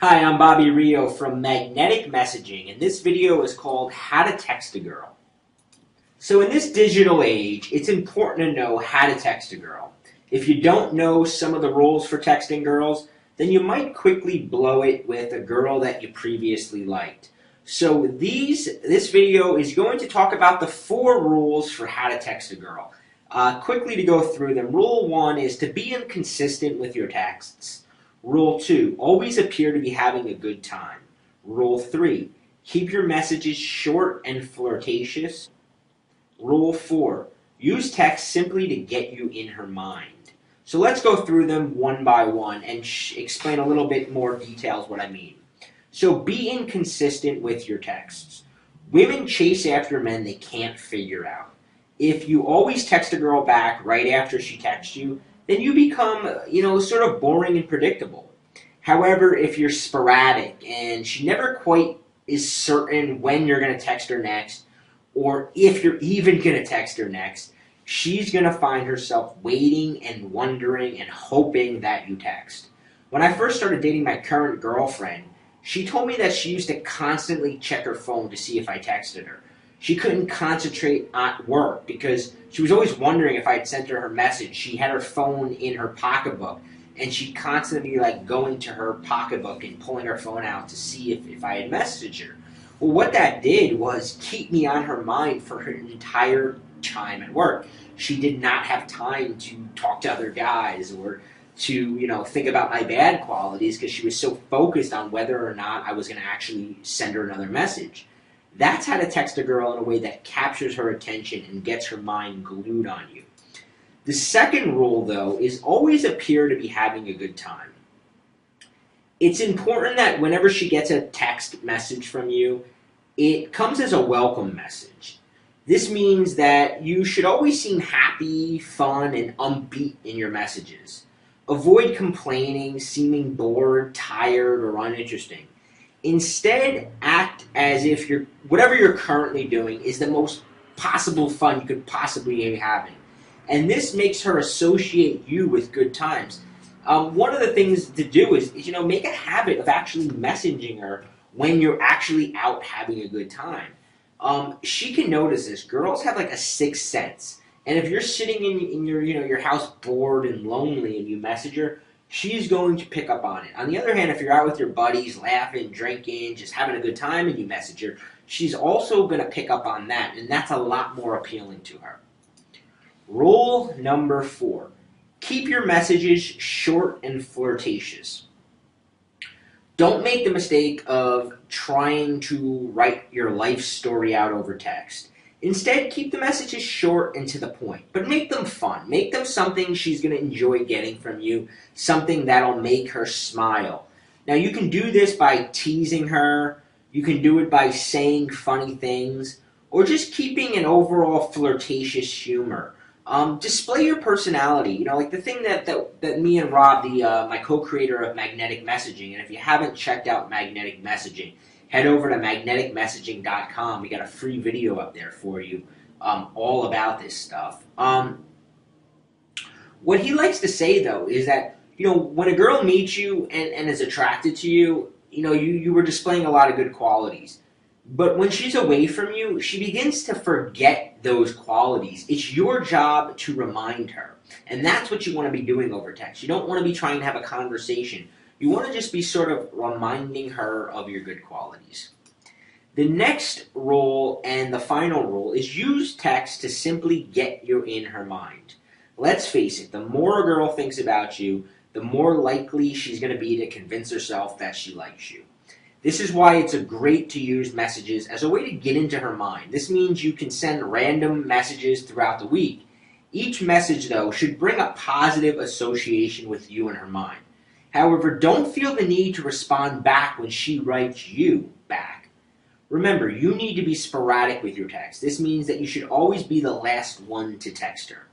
Hi, I'm Bobby Rio from Magnetic Messaging, and this video is called How to Text a Girl. So in this digital age, it's important to know how to text a girl. If you don't know some of the rules for texting girls, then you might quickly blow it with a girl that you previously liked. So this video is going to talk about the 4 rules for how to text a girl. Quickly to go through them. Rule 1 is to be inconsistent with your texts. Rule 2, always appear to be having a good time. Rule 3, keep your messages short and flirtatious. Rule 4, use text simply to get you in her mind. So let's go through them one by one and explain a little bit more details what I mean. So be inconsistent with your texts. Women chase after men they can't figure out. If you always text a girl back right after she texts you, then you become, sort of boring and predictable. However, if you're sporadic and she never quite is certain when you're going to text her next, or if you're even going to text her next, she's going to find herself waiting and wondering and hoping that you text. When I first started dating my current girlfriend, she told me that she used to constantly check her phone to see if I texted her. She couldn't concentrate at work because she was always wondering if I'd sent her message. She had her phone in her pocketbook, and she'd constantly going to her pocketbook and pulling her phone out to see if I had messaged her. Well, what that did was keep me on her mind for her entire time at work. She did not have time to talk to other guys or to, think about my bad qualities because she was so focused on whether or not I was going to actually send her another message. That's how to text a girl in a way that captures her attention and gets her mind glued on you. The second rule, though, is always appear to be having a good time. It's important that whenever she gets a text message from you, it comes as a welcome message. This means that you should always seem happy, fun, and upbeat in your messages. Avoid complaining, seeming bored, tired, or uninteresting. Instead, act as if whatever you're currently doing is the most possible fun you could possibly be having. And this makes her associate you with good times. One of the things to do is make a habit of actually messaging her when you're actually out having a good time. She can notice this. Girls have like a sixth sense. And if you're sitting in your house bored and lonely and you message her, she's going to pick up on it. On the other hand, if you're out with your buddies, laughing, drinking, just having a good time, and you message her, she's also going to pick up on that, and that's a lot more appealing to her. Rule number 4. Keep your messages short and flirtatious. Don't make the mistake of trying to write your life story out over text. Instead, keep the messages short and to the point, but make them fun. Make them something she's going to enjoy getting from you, something that'll make her smile. Now, you can do this by teasing her, you can do it by saying funny things, or just keeping an overall flirtatious humor. Display your personality, like the thing that me and Rob, my co-creator of Magnetic Messaging, and if you haven't checked out Magnetic Messaging, head over to magneticmessaging.com. We got a free video up there for you all about this stuff. What he likes to say, though, is that, when a girl meets you and is attracted to you, you were displaying a lot of good qualities. But when she's away from you, she begins to forget those qualities. It's your job to remind her. And that's what you want to be doing over text. You don't want to be trying to have a conversation. You want to just be sort of reminding her of your good qualities. The next rule and the final rule is use text to simply get you in her mind. Let's face it, the more a girl thinks about you, the more likely she's going to be to convince herself that she likes you. This is why it's great to use messages as a way to get into her mind. This means you can send random messages throughout the week. Each message, though, should bring a positive association with you in her mind. However, don't feel the need to respond back when she writes you back. Remember, you need to be sporadic with your text. This means that you should always be the last one to text her.